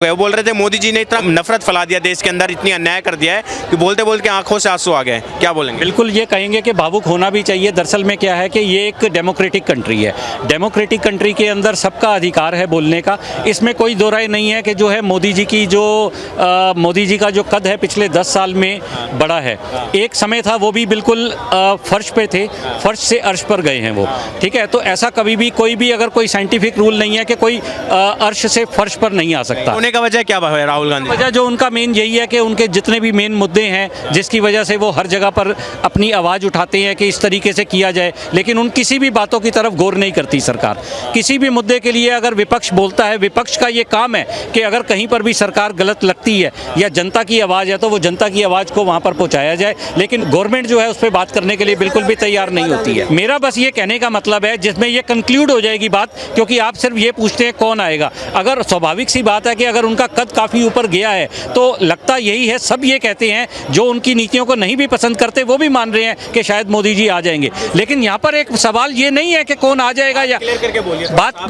वो बोल रहे थे मोदी जी ने इतना नफरत फैला दिया देश के अंदर, इतनी अन्याय कर दिया है कि बोलते बोलते आंखों से आंसू आ गए। क्या बोलेंगे? बिल्कुल ये कहेंगे कि भावुक होना भी चाहिए। दरअसल में क्या है कि ये एक डेमोक्रेटिक कंट्री है। डेमोक्रेटिक कंट्री के अंदर सबका अधिकार है बोलने का, इसमें कोई दो राय नहीं है कि जो है मोदी जी का जो कद है पिछले 10 साल में बढ़ा है। एक समय था वो भी बिल्कुल फर्श पे थे, फर्श से अर्श पर गए हैं वो, ठीक है। तो ऐसा कभी भी कोई भी अगर कोई साइंटिफिक रूल नहीं है कि कोई अर्श से फर्श पर नहीं आ सकता। होने का वजह क्या है राहुल गांधी? वजह जो उनका मेन यही है कि उनके जितने भी मेन मुद्दे हैं जिसकी वजह से वो हर जगह पर अपनी आवाज़ उठाते हैं कि इस तरीके से किया जाए, लेकिन उन किसी भी बातों की तरफ गौर नहीं करती सरकार। किसी भी मुद्दे के लिए अगर विपक्ष बोलता है, विपक्ष का ये काम है कि अगर कहीं पर भी सरकार गलत लगती है या जनता की आवाज़ है तो वो जनता की आवाज़ को वहाँ पर पहुँचाया जाए, लेकिन गवर्नमेंट जो है उस पर बात करने के लिए बिल्कुल भी तैयार नहीं होती है। मेरा बस ये कहने का मतलब है जिसमें ये कंक्लूड हो जाएगी बात, क्योंकि आप सिर्फ ये पूछते हैं कौन आएगा। अगर स्वाभाविक सी बात है कि अगर उनका कद काफ़ी ऊपर गया है तो लगता यही है, सब ये कहते हैं जो उनकी नीतियों को नहीं भी पसंद करते वो भी मान रहे हैं कि शायद मोदी जी आ जाएंगे। लेकिन यहाँ पर एक सवाल ये नहीं है कि कौन आ जाएगा या बात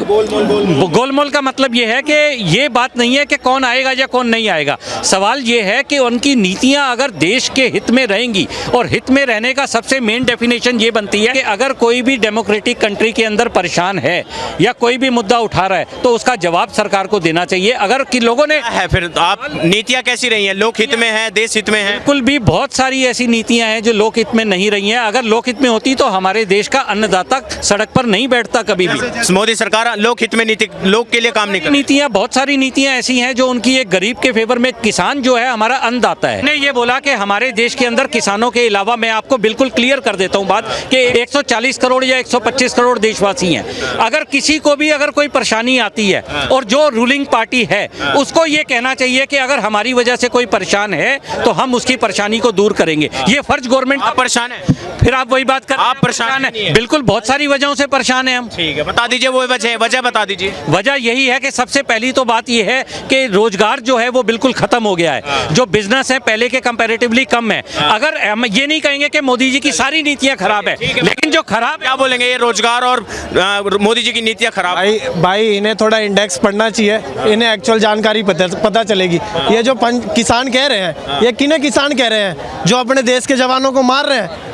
गोलमोल का मतलब ये है कि ये बात नहीं है कि कौन आएगा या कौन नहीं आएगा। सवाल ये है कि उनकी नीतियाँ अगर देश के हित में रहेंगी, और हित में रहने का सबसे मेन डेफिनेशन ये बनती है कि अगर कोई भी डेमोक्रेटिक कंट्री के अंदर परेशान है या कोई भी मुद्दा उठा रहा है तो उसका जवाब सरकार को देना चाहिए। अगर कि लोगों ने है फिर आप नीतियां कैसी रही हैं? लोक हित में है, देश हित में है? बिल्कुल भी बहुत सारी ऐसी नीतियां हैं जो लोक हित में नहीं रही हैं। अगर लोक हित में होती तो हमारे देश का अन्नदाता सड़क पर नहीं बैठता कभी भी। मोदी सरकार लोक हित में नीति, लोक के लिए काम नहीं कर रही। नीतियां बहुत सारी नीतियां ऐसी हैं जो उनकी एक गरीब के फेवर में, किसान जो है हमारा अन्नदाता है। मैंने ये बोला कि हमारे देश के अंदर किसानों के अलावा, मैं आपको बिल्कुल क्लियर कर देता हूँ बात, कि 140 करोड़ या 125 करोड़ देशवासी हैं। अगर किसी को भी अगर कोई परेशानी आती है और जो रूलिंग पार्टी है उसको ये कहना चाहिए कि अगर हमारी वजह से कोई परेशान है तो हम उसकी परेशानी को दूर करेंगे। ये फर्ज गवर्नमेंट। आप परेशान है? फिर आप वही बात कर, आप परेशान है? बिल्कुल, बहुत सारी वजहों से परेशान है हम। ठीक है, बता दीजिए वो वजह बता दीजिए। वजह यही है कि सबसे पहली तो बात यह है कि रोजगार जो है वो बिल्कुल खत्म हो गया है। जो बिजनेस है पहले के कंपैरेटिवली कम है। अगर हम ये नहीं कहेंगे कि मोदी जी की सारी नीतियां खराब है, लेकिन जो खराब, क्या बोलेंगे ये रोजगार और मोदी जी की नीतियां खराब? भाई इन्हें थोड़ा इंडेक्स पढ़ना चाहिए, इन्हें एक्चुअल जानकारी पता चलेगी। ये जो किसान कह रहे हैं, ये किन्हें किसान कह रहे हैं? जो अपने देश के जवानों को मार रहे हैं,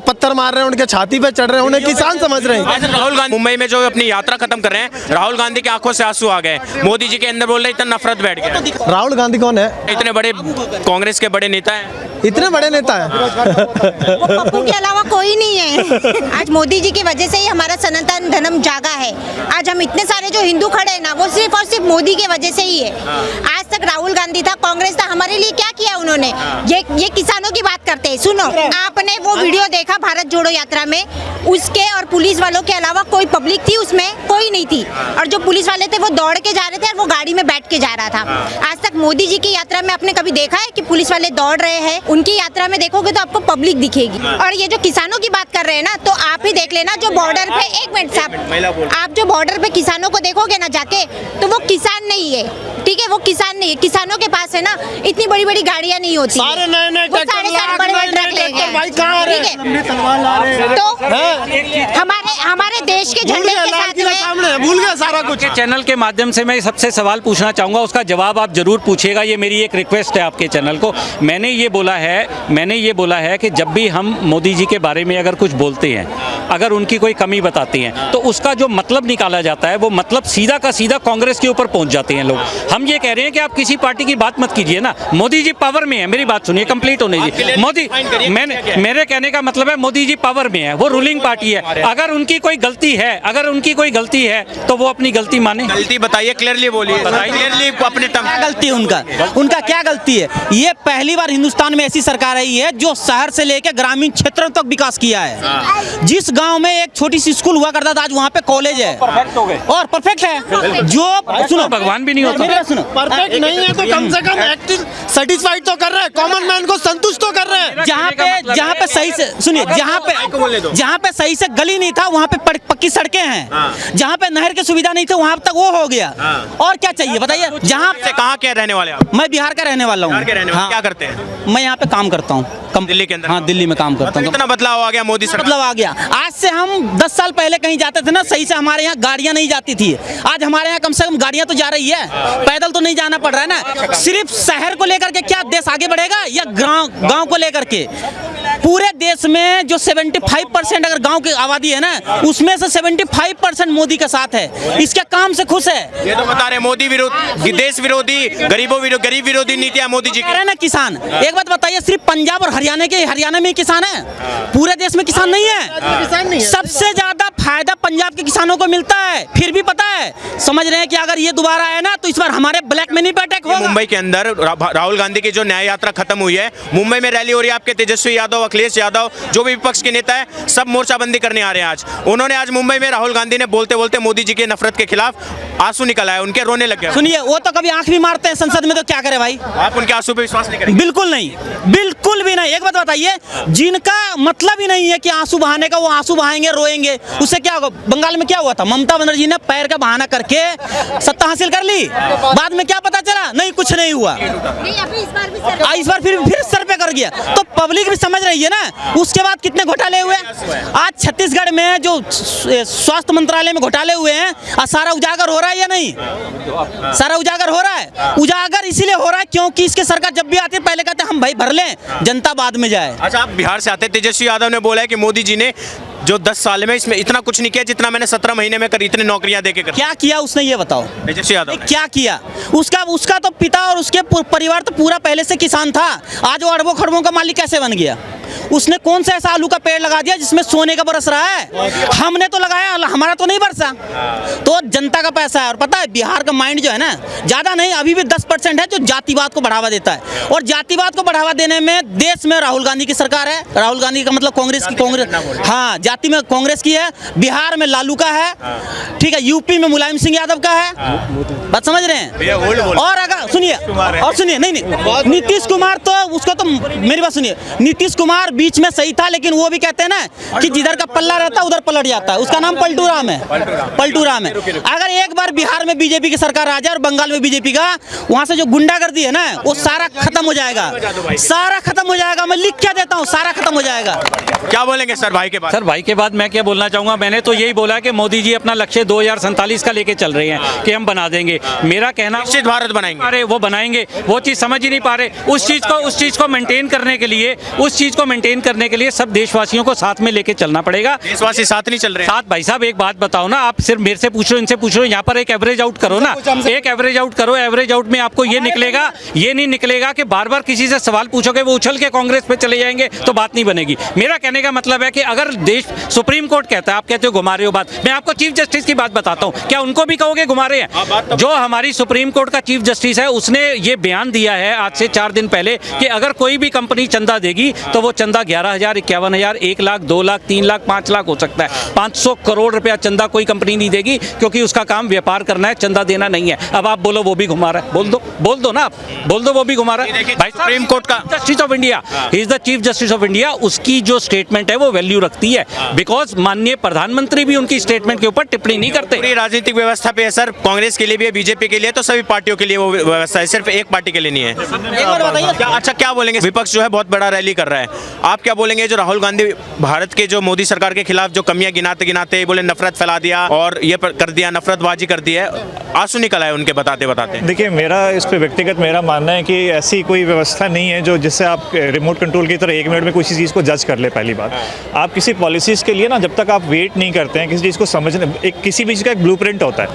पत्थर मार रहे हैं, उनके छाती पे चढ़ रहे हैं, उन्हें किसान समझ रहे हैं। राहुल गांधी मुंबई में जो अपनी यात्रा खत्म कर रहे हैं, राहुल गांधी की आंखों से आंसू आ गए। मोदी जी के अंदर बोल रहे इतना नफरत बैठ गया। राहुल गांधी कौन है? इतने बड़े कांग्रेस के बड़े नेता हैं। इतने बड़े नेता हैं? वो पप्पू के अलावा कोई नहीं है। आज मोदी जी की वजह से ही हमारा सनातन धर्म जागा है। आज हम इतने सारे जो हिंदू खड़े हैं ना, वो सिर्फ और सिर्फ मोदी की वजह से ही है। आज तक राहुल गांधी था, कांग्रेस था, हमारे लिए क्या किया उन्होंने? ये किसानों की बात करते हैं। सुनो, आपने वो वीडियो देखा भारत जोड़ो यात्रा में, उसके और पुलिस वालों के अलावा कोई पब्लिक थी उसमें? कोई नहीं थी। और जो पुलिस वाले थे वो दौड़ के जा रहे थे और वो गाड़ी में बैठ के जा रहा था। आज तक मोदी जी की यात्रा में आपने कभी देखा है कि पुलिस वाले दौड़ रहे हैं? उनकी यात्रा में देखोगे तो आपको पब्लिक दिखेगी। और ये जो किसानों की बात कर रहे हैं ना, तो आप ही देख लेना, जो बॉर्डर पे, एक मिनट साहब, आप जो बॉर्डर पे किसानों को देखोगे ना जाके, तो वो किसान नहीं है, ठीक है? वो किसान नहीं है। किसानों के पास है ना इतनी बड़ी बड़ी गाड़ियां नहीं होती, सारे नए वो सारे बड़े ट्रक लेके, तो हमारे देश के झंडे के साथ में भूल गया सारा कुछ। चैनल के माध्यम से मैं सबसे सवाल पूछना चाहूँगा, उसका जवाब आप जरूर पूछिएगा। ये मेरी एक रिक्वेस्ट है आपके चैनल को। मैंने ये बोला है कि जब भी हम मोदी जी के बारे में अगर कुछ बोलते हैं, अगर उनकी कोई कमी बताते हैं, तो उसका जो मतलब निकाला जाता है वो मतलब सीधा का सीधा कांग्रेस के ऊपर पहुंच जाते हैं लोग। हम ये कह रहे हैं कि आप किसी पार्टी की बात मत कीजिए ना। मोदी जी पावर में है, मेरी बात सुनिए, कंप्लीट होने दीजिए। मोदी, मेरे कहने का मतलब है मोदी जी पावर में है, वो रूलिंग पार्टी है। अगर उनकी कोई गलती है तो वो अपनी गलती माने। गलती बताइए, क्लियरली बोलिए, क्लियरली अपने क्या गलती है उनका क्या गलती है? ये पहली बार हिंदुस्तान में ऐसी सरकार आई है जो शहर से लेकर ग्रामीण क्षेत्रों तक विकास किया है। जिस गांव में एक छोटी सी स्कूल हुआ करता था, आज वहाँ पे कॉलेज है और परफेक्ट है। जो सुनो, भगवान भी नहीं होता। परफेक्ट नहीं है तो कम से कम सेटिस्फाइड तो कर रहे हैं, कॉमन मैन को संतुष्ट तो कर रहे हैं। जहाँ पे सही से सुनिए, जहाँ पे सही से गली नहीं था वहाँ पे पक्की सड़कें हैं, जहाँ पे नहर की सुविधा नहीं थी वहाँ तक वो हो गया। और क्या चाहिए बताइए। जहाँ से कहाँ के रहने वाले आप? मैं बिहार का रहने वाला हूँ। क्या करते हैं? मैं यहाँ पे काम करता हूँ दिल्ली के अंदर? हाँ, दिल्ली में काम करता हूँ। इतना बदलाव आ गया मोदी सरकार? बदलाव आ गया। आज से हम 10 साल पहले कहीं जाते थे ना, सही से हमारे यहाँ गाड़ियाँ नहीं जाती थी। आज हमारे यहाँ कम से कम गाड़ियाँ तो जा रही है, पैदल तो नहीं जाना पड़ रहा है ना। सिर्फ शहर को लेकर के क्या देश आगे बढ़ेगा या गांव को लेकर के? पूरे देश में जो 75% अगर गांव की आबादी है ना, उसमें से 75% मोदी के साथ है। इसके काम से खुश है। ये तो बता रहे मोदी विरोधी, देश विरोधी, गरीब विरोधी नीतियां मोदी जी कह रहे हैं ना किसान। एक बात बताइए, सिर्फ पंजाब और हरियाणा में ही किसान है, पूरे देश में किसान नहीं है। सबसे ज्यादा फायदा पंजाब के किसानों को मिलता है। फिर भी पता है, समझ रहे हैं कि अगर ये दोबारा आए ना तो इस बार हमारे ब्लैक मनी पे अटैक होगा। मुंबई के अंदर राहुल गांधी की जो न्याय यात्रा खत्म हुई है, मुंबई में रैली हो रही है। आपके तेजस्वी यादव, अखिलेश यादव, जो भी विपक्ष के नेता है, सब मोर्चाबंदी करने आ रहे हैं। आज उन्होंने आज मुंबई में राहुल गांधी ने बोलते बोलते मोदी जी के नफरत के खिलाफ आंसू निकल आए, उनके रोने लग गए। सुनिए, वो तो कभी आंख भी मारते हैं संसद में, तो क्या करे भाई। आप उनके आंसू पे विश्वास नहीं करेंगे? बिल्कुल नहीं, बिल्कुल भी नहीं। एक बात बताइए, जिनका मतलब ही नहीं है कि आंसू बहाने का, वो आंसू बहाएंगे, रोएंगे, उससे क्या होगा? बंगाल में क्या हुआ था? ममता बनर्जी ने पैर का बहाना करके सत्ता हासिल कर ली, बाद में क्या पता चला? नहीं, कुछ नहीं हुआ। इस बार फिर सर पे कर गया। तो पब्लिक भी समझ रही है ना। उसके बाद कितने घोटाले हुए। आज छत्तीसगढ़ में जो स्वास्थ्य मंत्रालय में घोटाले हुए हैं, सारा उजागर हो रहा है या नहीं? सारा उजागर हो रहा है। उजागर इसीलिए हो रहा है क्योंकि इसके सरकार जब भी आती है पहले कहते हैं हम भाई भर लें, जनता बाद में जाए। अच्छा, आप बिहार से आते हैं। तेजस्वी यादव ने बोला है कि मोदी जी ने जो 10 साल में इसमें इतना कुछ नहीं किया जितना मैंने 17 महीने में करी, इतनी नौकरियां देके कर। क्या किया उसने, ये बताओ। तेजस्वी यादव क्या किया? उसका तो पिता और उसके परिवार तो पूरा पहले से किसान था। आज वो अरबों खरबों का मालिक कैसे बन गया? उसने कौन सा ऐसा आलू का पेड़ लगा दिया जिसमें सोने का बरस रहा है? हमने तो लगाया, हमारा तो नहीं बरसा। तो जनता का पैसा है। और पता है, बिहार का माइंड जो है ना, ज्यादा नहीं, अभी भी 10% है जो जातिवाद को बढ़ावा देता है। और जातिवाद को बढ़ावा देने में देश में राहुल गांधी की सरकार है। राहुल गांधी का मतलब कांग्रेस की, हाँ, जाति में कांग्रेस की है। बिहार में लालू का है, ठीक है। यूपी में मुलायम सिंह यादव का है। बात समझ रहे हैं? और अगर सुनिए, नहीं, नीतीश कुमार तो उसको तो, मेरी बात सुनिए, नीतीश कुमार बीच में सही था, लेकिन वो भी कहते हैं ना कि जिधर का पल्ला रहता है उधर पलट जाता है। उसका नाम पलटू राम है। अगर एक बार बिहार में बीजेपी की सरकार आ जाए और बंगाल में बीजेपी का, वहां से जो गुंडागर्दी है ना, वो सारा खत्म हो जाएगा। सारा खत्म हो जाएगा। मैं लिख क्या देता हूँ, सारा खत्म हो जाएगा। क्या बोलेंगे सर भाई के बाद? सर भाई के बाद मैं क्या बोलना चाहूँगा, मैंने तो यही बोला कि मोदी जी अपना लक्ष्य 2047 का लेके चल रहे हैं कि हम बना देंगे। मेरा कहना, निश्चित भारत बनाएंगे। अरे वो बनाएंगे, वो चीज़ समझ ही नहीं पा रहे। उस चीज़ को मेंटेन करने के लिए सब देशवासियों को साथ में लेके चलना पड़ेगा। देशवासी साथ नहीं चल रहे। साथ भाई साहब, एक बात बताओ ना, आप सिर्फ मेरे से पूछ रहे हो, इनसे पूछ रहे हो, यहाँ पर एक एवरेज आउट करो ना। एक एवरेज आउट करो। एवरेज आउट में आपको ये नहीं निकलेगा कि बार बार किसी से सवाल पूछोगे, वो उछल के कांग्रेस पे चले जाएंगे, तो बात नहीं बनेगी। मेरा कहने का मतलब है कि अगर देश, सुप्रीम कोर्ट कहता है, आप कहते हो घुमा रहे हो बात, मैं आपको चीफ जस्टिस की बात बताता हूँ, क्या उनको भी कहोगे घुमा रहे हैं? जो हमारी सुप्रीम कोर्ट का चीफ जस्टिस है, उसने ये बयान दिया है आज से 4 दिन पहले कि अगर कोई भी कंपनी चंदा देगी तो वो चंदा 11,000, 51,000, 1 लाख, 2 लाख, 3 लाख, 5 लाख हो सकता है। 500 करोड़ रुपया चंदा कोई कंपनी नहीं देगी, क्योंकि उसका काम व्यापार करना है, चंदा देना नहीं है। अब आप बोलो वो भी घुमा रहा है, बोल दो ना, आप बोल दो वो भी घुमा रहा है। भाई सुप्रीम कोर्ट का justice of India, he is the chief justice of India, उसकी जो स्टेटमेंट है वो वैल्यू रखती है, बिकॉज माननीय प्रधानमंत्री भी उनकी स्टेटमेंट के ऊपर टिप्पणी नहीं करते। पूरी राजनीतिक व्यवस्था पे है सर, कांग्रेस के लिए भी है, बीजेपी के लिए, तो सभी पार्टियों के लिए वो व्यवस्था है, सिर्फ एक पार्टी के लिए नहीं है। एक बार बताइए। अच्छा, क्या बोलेंगे? विपक्ष जो है बहुत बड़ा रैली कर रहा है, आप क्या बोलेंगे? जो राहुल गांधी भारत के जो मोदी सरकार के खिलाफ जो कमियां गिनाते बोले नफरत फैला दिया और ये कर दिया, नफरतबाजी कर दी है, आंसू निकल आए उनके बताते। देखिए, मेरा इस पे व्यक्तिगत मेरा मानना है कि ऐसी कोई व्यवस्था नहीं है जो जिससे आप रिमोट कंट्रोल की तरह 1 मिनट में किसी चीज़ को जज कर ले। पहली बात, आप किसी पॉलिसीज़ के लिए ना, जब तक आप वेट नहीं करते हैं किसी चीज़ को समझने, किसी भी चीज़ का एक ब्लूप्रिंट होता है,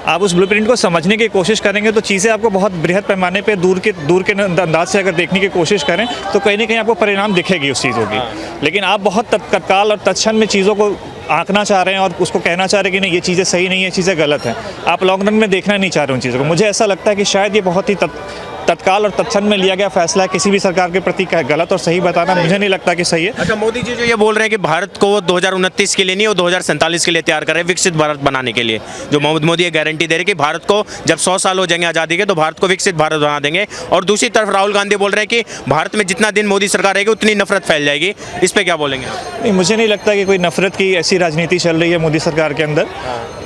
आप उस ब्लूप्रिंट को समझने की कोशिश करेंगे तो चीज़ें आपको बहुत बृहद पैमाने पे दूर के अंदाज से अगर देखने की कोशिश करें तो कहीं ना कहीं आपको परिणाम दिखेगी उस चीज़ों की। लेकिन आप बहुत तत्काल और तत्क्षण में चीज़ों को आंकना चाह रहे हैं और उसको कहना चाह रहे हैं कि नहीं, ये चीज़ें सही नहीं है, ये चीज़ें गलत हैं। आप लॉन्ग रन में देखना नहीं चाह रहे उन चीज़ों को। मुझे ऐसा लगता है कि शायद ये बहुत ही तत्काल और तत्क्षण में लिया गया फैसला है किसी भी सरकार के प्रति गलत और सही बताना मुझे नहीं लगता कि सही है। अच्छा, मोदी जी जो ये बोल रहे हैं कि भारत को 2029 के लिए नहीं, वो 2047 के लिए तैयार कर रहे हैं, विकसित भारत बनाने के लिए, जो मोदी ये गारंटी दे रहे हैं कि भारत को जब 100 साल हो जाएंगे आज़ादी के तो भारत को विकसित भारत बना देंगे। और दूसरी तरफ राहुल गांधी बोल रहे हैं कि भारत में जितना दिन मोदी सरकार रहेगी उतनी नफरत फैल जाएगी। इस पर क्या बोलेंगे आप? नहीं, मुझे नहीं लगता कि कोई नफरत की ऐसी राजनीति चल रही है मोदी सरकार के अंदर।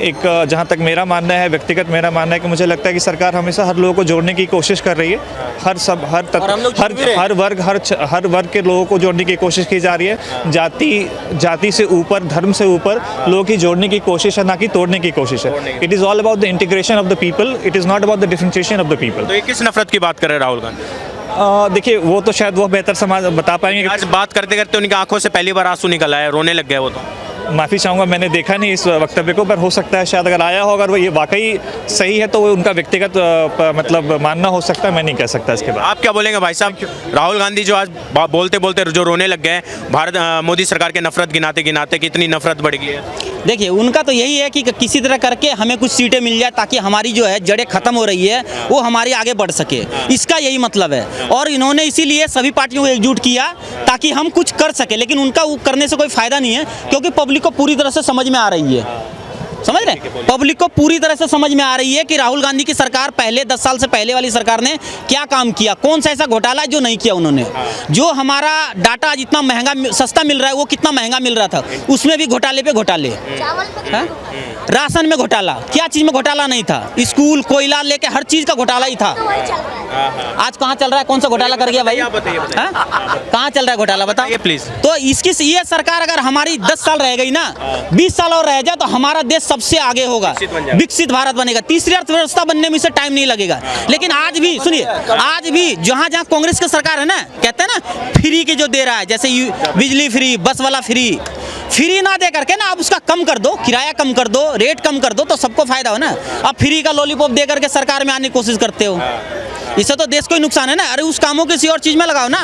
एक जहाँ तक मेरा मानना है, व्यक्तिगत मेरा मानना है कि मुझे लगता है कि सरकार हमेशा हर लोगों को जोड़ने की कोशिश कर रही है। हर वर्ग के लोगों को जोड़ने की कोशिश की जा रही है। जाति से ऊपर, धर्म से ऊपर लोगों की जोड़ने की कोशिश है, ना कि तोड़ने की कोशिश है। It is all about the integration of the people, it is not about the differentiation of the people. तो ये किस नफरत की बात कर रहे हैं राहुल गांधी? देखिए, वो तो शायद वो बेहतर समाज बता पाएंगे। आज बात करते करते उनकी आंखों से पहली बार आंसू निकल आया, रोने लग गए वो तो। माफ़ी चाहूँगा, मैंने देखा नहीं इस वक्तव्य को, पर हो सकता है शायद अगर आया हो, अगर वो ये वाकई सही है तो वो उनका व्यक्तिगत मतलब मानना हो सकता है, मैं नहीं कह सकता इसके बाद। आप क्या बोलेंगे भाई साहब? राहुल गांधी जो आज बोलते बोलते जो रोने लग गए, भारत मोदी सरकार के नफरत गिनाते गिनाते कितनी नफरत बढ़ गई है। देखिए, उनका तो यही है कि किसी तरह करके हमें कुछ सीटें मिल जाए ताकि हमारी जो है जड़ें खत्म हो रही है वो हमारी आगे बढ़ सके, इसका यही मतलब है। और इन्होंने इसीलिए सभी पार्टियों को एकजुट किया ताकि हम कुछ कर सके, लेकिन उनका वो करने से कोई फायदा नहीं है क्योंकि पब्लिक को पूरी तरह से समझ में आ रही है। समझ रहे हैं? पब्लिक को पूरी तरह से समझ में आ रही है कि राहुल गांधी की सरकार पहले 10 साल से पहले वाली सरकार ने क्या काम किया, कौन सा ऐसा घोटाला है जो नहीं किया उन्होंने। जो हमारा डाटा जितना महंगा सस्ता मिल रहा है वो कितना महंगा मिल रहा था, उसमें भी घोटाले पे घोटाले। राशन में घोटाला, क्या चीज में घोटाला नहीं था? स्कूल, कोयला लेके हर चीज का घोटाला ही था। आज कहाँ चल रहा है? कौन सा घोटाला कर गया भाई? कहाँ चल रहा है घोटाला, बताओ प्लीज। तो इसकी ये सरकार अगर हमारी 10 साल रह गई ना, 20 साल और रह जाए तो हमारा देश सबसे आगे होगा, विकसित भारत बनेगा, तीसरी अर्थव्यवस्था बनने में इसे टाइम नहीं लगेगा। लेकिन आज भी सुनिए, आज भी जहां जहां कांग्रेस की सरकार है ना, कहते हैं ना फ्री के जो दे रहा है, जैसे बिजली फ्री, बस वाला फ्री ना दे करके ना आप उसका कम कर दो, किराया कम कर दो, रेट कम कर दो, तो सबको फायदा हो ना। आप फ्री का लॉलीपॉप दे करके सरकार में आने की कोशिश करते हो, इससे तो देश को ही नुकसान है ना। अरे उस कामों किसी और चीज में लगाओ ना,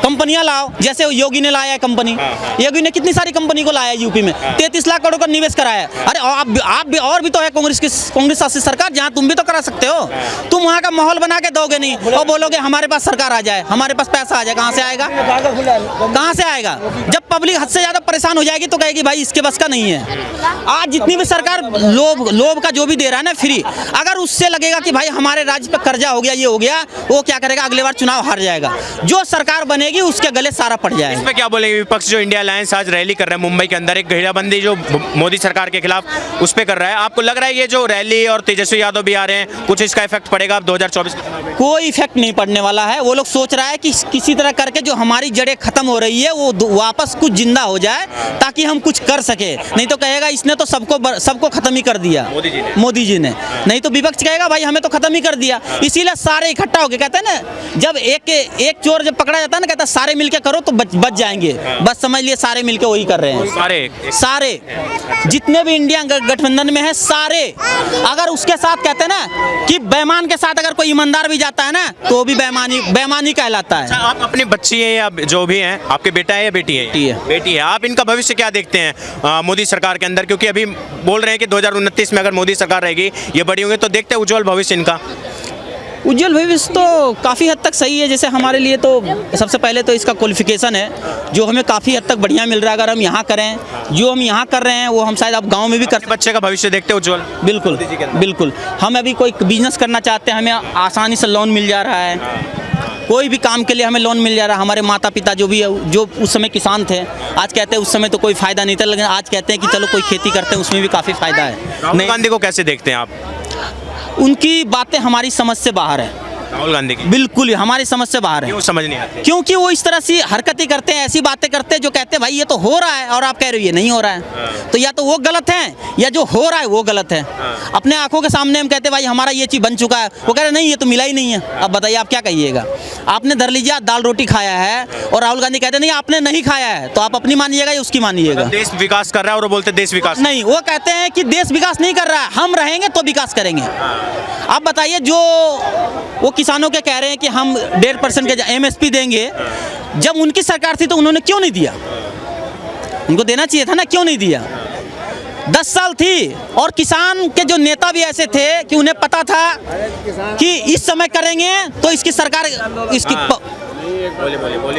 कंपनियां लाओ, जैसे योगी ने लाया है कंपनी। योगी ने कितनी सारी कंपनी को लाया है यूपी में, 33 लाख करोड़ का निवेश कराया है। अरे आप भी और भी तो है कांग्रेस शासित सरकार, जहां तुम भी तो करा सकते हो। तुम वहां का माहौल बना के दोगे नहीं और बोलोगे हमारे पास सरकार आ जाए, हमारे पास पैसा आ जाए। कहां से आएगा? कहां से आएगा? जब पब्लिक हद से ज्यादा परेशान हो जाएगी तो कहेगी भाई इसके बस का नहीं है। आज जितनी भी सरकार लोभ का जो भी दे रहा है ना फ्री, अगर उससे लगेगा कि भाई हमारे राज्य पे कर्जा हो गया, ये हो गया, वो क्या करेगा? अगले बार चुनाव हार जाएगा। जो सरकार बनेगी उसके गले सारा पड़ जाएगा। इसमें क्या बोलेंगे विपक्ष? जो इंडिया अलायंस आज रैली कर रहा है मुंबई के अंदर, एक घेराबंदी जो मोदी सरकार के खिलाफ उस पर कर रहा है, आपको लग रहा है ये जो रैली और तेजस्वी यादव भी आ रहे हैं, कुछ इसका इफेक्ट पड़ेगा अब 2024 के चुनाव में? कोई इफेक्ट नहीं पड़ने वाला है। वो लोग सोच रहा है कि किसी तरह करके जो हमारी जड़ें खत्म हो रही है वो वापस कुछ जिंदा हो जाए ताकि हम कुछ कर सके। नहीं तो कहेगा इसने तो सबको खत्म ही कर दिया मोदी जी ने। नहीं तो विपक्ष कहेगा भाई हमें तो खत्म ही कर दिया। इसीलिए सारे इकट्ठा होके कहते हैं ना, जब एक चोर जब पकड़ा जाता है ना, कहता है सारे मिलके करो तो बच जाएंगे। बस समझ लिए सारे मिलके वही कर रहे हैं। सारे जितने भी इंडिया गठबंधन में है सारे, अगर उसके साथ कहते हैं ना कि बेईमान के साथ अगर कोई ईमानदार भी जाता है ना तो भी बेईमानी कहलाता है। आप अपनी बच्ची है या जो भी हैं, आपके बेटा है या बेटी है? बेटी है। आप इनका भविष्य क्या देखते हैं मोदी सरकार के अंदर? क्योंकि अभी बोल रहे हैं कि 2029 में अगर मोदी सरकार रहेगी, ये बड़ी होंगे, तो देखते हैं उज्जवल भविष्य इनका। उज्जवल भविष्य तो काफ़ी हद तक सही है। जैसे हमारे लिए तो सबसे पहले तो इसका क्वालिफिकेशन है जो हमें काफ़ी हद तक बढ़िया मिल रहा है। अगर हम यहाँ करें जो हम यहाँ कर रहे हैं वो हम शायद अब गांव में भी कर। बच्चे का भविष्य देखते हैं उज्जवल? बिल्कुल बिल्कुल। हम अभी कोई बिजनेस करना चाहते हैं, हमें आसानी से लोन मिल जा रहा है। कोई भी काम के लिए हमें लोन मिल जा रहा है। हमारे माता पिता जो उस समय किसान थे, आज कहते हैं उस समय तो कोई फ़ायदा नहीं था, लेकिन आज कहते हैं कि चलो कोई खेती करते हैं उसमें भी काफ़ी फ़ायदा है। राहुल गांधी को कैसे देखते हैं आप? उनकी बातें हमारी समझ से बाहर है। राहुल गांधी की बिल्कुल हमारी समझ से बाहर है। क्यों समझ नहीं आती? क्योंकि वो इस तरह से हरकतें करते हैं, ऐसी बातें करते हैं जो कहते हैं भाई ये तो हो रहा है और आप कह रहे हो ये नहीं हो रहा है। तो या तो वो गलत है या जो हो रहा है वो गलत है। अपने आंखों के सामने हम कहते हैं भाई हमारा ये चीज़ बन चुका है, वो कह रहे नहीं ये तो मिला ही नहीं है। अब बताइए आप क्या कहिएगा? आपने धर लीजिए दाल रोटी खाया है और राहुल गांधी कहते नहीं आपने नहीं खाया है, तो आप अपनी मानिएगा या उसकी मानिएगा? देश विकास कर रहा है और वो बोलते देश विकास नहीं, वो कहते हैं कि देश विकास नहीं कर रहा है, हम रहेंगे तो विकास करेंगे। आप बताइए जो वो किसानों के कह रहे हैं कि हम 1.5% के MSP देंगे, जब उनकी सरकार थी तो उन्होंने क्यों नहीं दिया? उनको देना चाहिए था ना, क्यों नहीं दिया? 10 साल थी और किसान के जो नेता भी ऐसे थे कि उन्हें पता था कि इस समय करेंगे तो इसकी सरकार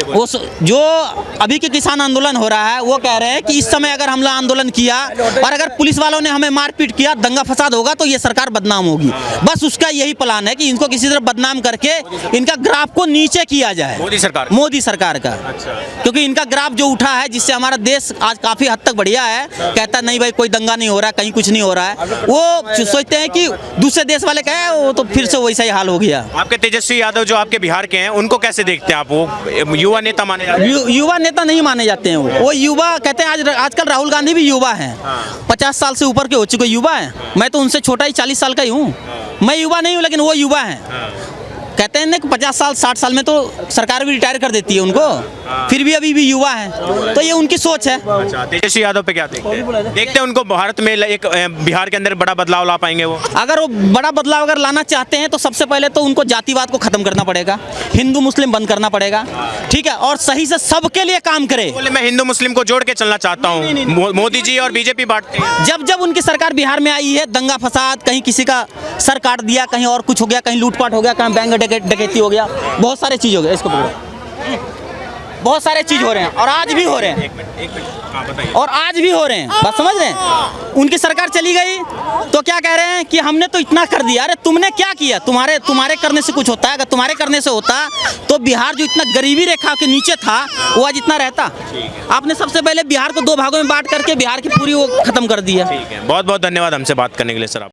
वो जो अभी के किसान आंदोलन हो रहा है वो कह रहे हैं कि इस समय अगर हमला आंदोलन किया और अगर पुलिस वालों ने हमें मारपीट किया, दंगा फसाद होगा तो ये सरकार बदनाम होगी। बस उसका यही प्लान है कि इनको किसी तरह बदनाम करके इनका ग्राफ को नीचे किया जाए, मोदी सरकार का। क्योंकि इनका ग्राफ जो उठा है जिससे हमारा देश आज काफ़ी हद तक बढ़िया है, कहता नहीं भाई कोई दंगा नहीं हो रहा, कहीं कुछ नहीं हो रहा है। वो सोचते हैं कि दूसरे देश वाले कहे वो तो फिर से वैसा ही हाल हो गया। आपके तेजस्वी यादव जो आपके बिहार के हैं उनको कैसे देखते हैं आप? वो युवा नेता माने जाते हैं? युवा नेता नहीं माने जाते हैं। वो युवा कहते हैं आजकल राहुल गांधी भी युवा हैं, 50 साल से ऊपर के हो चुके युवा हैं। मैं तो उनसे छोटा ही 40 साल का ही हूँ। मैं युवा नहीं हूँ लेकिन वो युवा हैं। कहते हैं ना कि 50 साल 60 साल में तो सरकार भी रिटायर कर देती है उनको, फिर भी अभी भी युवा हैं। तो ये उनकी सोच है। अच्छा, तेजस्वी यादव पे क्या देखते हैं? देखते हैं उनको भारत में एक बिहार के अंदर बड़ा बदलाव ला पाएंगे वो? अगर वो बड़ा बदलाव अगर लाना चाहते हैं तो सबसे पहले तो उनको जातिवाद को खत्म करना पड़ेगा, हिंदू मुस्लिम बंद करना पड़ेगा, ठीक है, और सही से सबके लिए काम करे। मैं हिंदू मुस्लिम को जोड़ के चलना चाहता हूँ। मोदी जी और बीजेपी बांटते हैं। जब उनकी सरकार बिहार में आई है, दंगा फसाद, कहीं किसी का सर काट दिया, कहीं और कुछ हो गया, कहीं लूटपाट हो गया, कहीं बैंक डकैती हो गया, बहुत सारे चीज हो गया। इसको बहुत सारे चीज हो रहे हैं और आज भी हो रहे हैं, और आज भी हो रहे हैं। बात समझ रहे हैं? उनकी सरकार चली गई तो क्या कह रहे हैं कि हमने तो इतना कर दिया। अरे तुमने क्या किया? तुम्हारे करने से कुछ होता है? अगर तुम्हारे करने से होता तो बिहार जो इतना गरीबी रेखा के नीचे था वो आज इतना रहता। आपने सबसे पहले बिहार को 2 भागों में बांट करके बिहार की पूरी वो खत्म कर दिया। बहुत बहुत धन्यवाद हमसे बात करने के लिए सर।